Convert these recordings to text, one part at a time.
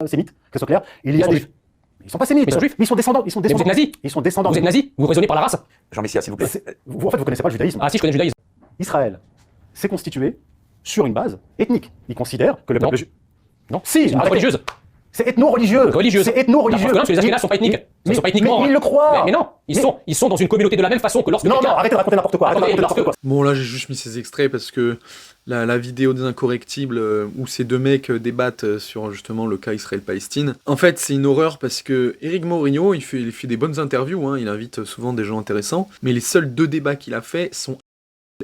sémites, que ce soit clair. Il y a sont des... juifs. Ils sont pas sémites. Mais ils sont juifs. Mais ils sont descendants. Ils sont Mais vous descendants. êtes nazis. Ils sont descendants. Vous êtes nazis. Vous raisonnez par la race. Jean Messia, s'il vous plaît. En fait, vous connaissez pas le judaïsme. Ah si, je connais le judaïsme. Israël s'est constitué sur une base ethnique. Il considère que le peuple juif... Non. Si, C'est une arrêtez. religieuse. C'est ethno-religieux. Religieuse. C'est ethno-religieux. Non, parce que les Ashkénazes sont pas ethniques. Ils sont pas ethniquement. Mais ils le croient. Mais non, ils sont dans une communauté de la même façon que lorsque Non, quelqu'un- non, arrêtez de raconter n'importe quoi. Arrêtez de Attendez, raconter n'importe quoi. Bon, là, j'ai juste mis ces extraits parce que la vidéo des Incorrectibles où ces deux mecs débattent sur justement le cas Israël-Palestine, en fait, c'est une horreur parce que Éric Morillo, il fait des bonnes interviews, hein, il invite souvent des gens intéressants, mais les seuls 2 débats qu'il a fait sont...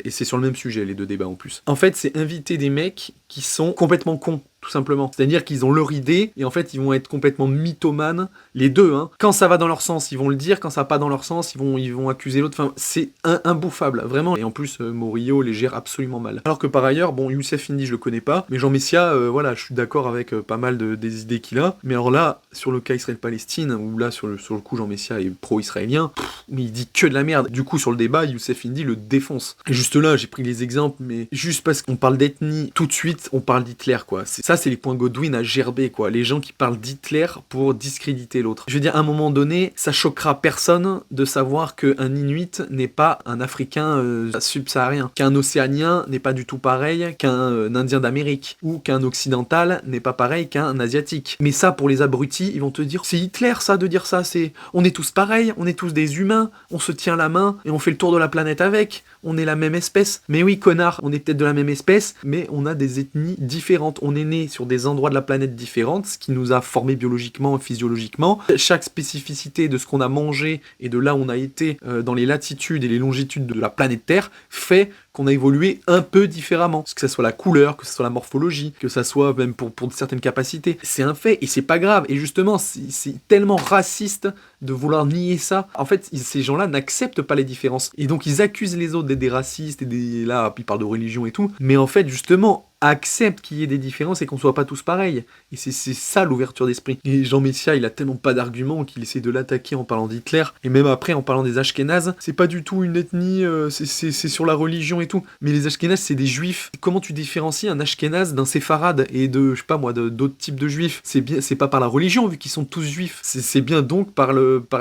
Et c'est sur le même sujet, les 2 débats en plus. En fait, c'est inviter des mecs qui sont complètement cons, tout simplement. C'est-à-dire qu'ils ont leur idée, et en fait, ils vont être complètement mythomanes, les deux, hein. Quand ça va dans leur sens, ils vont le dire, quand ça va pas dans leur sens, ils vont accuser l'autre. Enfin, c'est imbouffable, vraiment. Et en plus, Morillo les gère absolument mal. Alors que par ailleurs, bon, Youssef Indy, je le connais pas, mais Jean Messia, voilà, je suis d'accord avec pas mal des idées qu'il a. Mais alors là, sur le cas Israël-Palestine, où là, sur le coup, Jean Messia est pro-israélien, mais il dit que de la merde. Du coup, sur le débat, Youssef Indy le défonce. Et juste là, j'ai pris les exemples, mais juste parce qu'on parle d'ethnie, tout de suite, on parle d'Hitler, quoi. Ça, c'est les points Godwin à gerber, quoi. Les gens qui parlent d'Hitler pour discréditer l'autre. Je veux dire, à un moment donné, ça choquera personne de savoir qu'un Inuit n'est pas un Africain subsaharien, qu'un Océanien n'est pas du tout pareil qu'un Indien d'Amérique, ou qu'un Occidental n'est pas pareil qu'un Asiatique. Mais ça, pour les abrutis, ils vont te dire, c'est Hitler, ça, de dire ça, c'est... On est tous pareils, on est tous des humains, on se tient la main, et on fait le tour de la planète avec, on est la même espèce. Mais oui, connard, on est peut-être de la même espèce, mais on a des ethnies différentes. On est né sur des endroits de la planète différentes, ce qui nous a formés biologiquement, physiologiquement. Chaque spécificité de ce qu'on a mangé et de là où on a été dans les latitudes et les longitudes de la planète Terre fait qu'on a évolué un peu différemment. Que ça soit la couleur, que ça soit la morphologie, que ça soit même pour certaines capacités. C'est un fait et c'est pas grave. Et justement, c'est tellement raciste de vouloir nier ça. En fait, ces gens-là n'acceptent pas les différences. Et donc, ils accusent les autres d'être des racistes et là, ils parlent de religion et tout. Mais en fait, justement, accepte qu'il y ait des différences et qu'on soit pas tous pareils. Et c'est ça l'ouverture d'esprit. Et Jean Messia, il a tellement pas d'arguments qu'il essaie de l'attaquer en parlant d'Hitler. Et même après, en parlant des Ashkénazes, c'est pas du tout une ethnie, c'est sur la religion et tout. Mais les Ashkénazes, c'est des juifs. Comment tu différencies un Ashkénaze d'un séfarade et de, je sais pas moi, d'autres types de juifs? C'est pas par la religion, vu qu'ils sont tous juifs. C'est bien donc par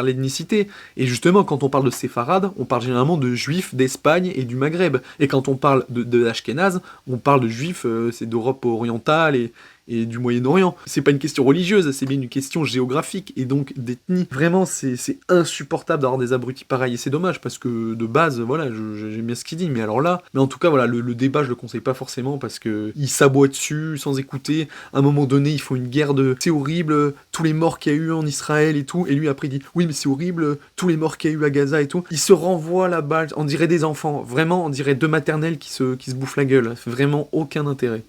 l'ethnicité. Et justement, quand on parle de séfarade, on parle généralement de juifs d'Espagne et du Maghreb. Et quand on parle de Ashkénazes, on parle de juifs c'est d'Europe orientale et du Moyen-Orient. C'est pas une question religieuse, c'est bien une question géographique et donc d'ethnie. Vraiment, c'est insupportable d'avoir des abrutis pareils et c'est dommage parce que de base, voilà, j'aime bien ce qu'il dit, mais alors là, mais en tout cas, voilà, le débat, je le conseille pas forcément parce que il s'aboie dessus sans écouter. À un moment donné, il faut une guerre de c'est horrible, tous les morts qu'il y a eu en Israël et tout, et lui après il dit oui, mais c'est horrible, tous les morts qu'il y a eu à Gaza et tout. Il se renvoie la balle, on dirait des enfants, vraiment, on dirait 2 maternelles qui se bouffent la gueule. Vraiment aucun intérêt.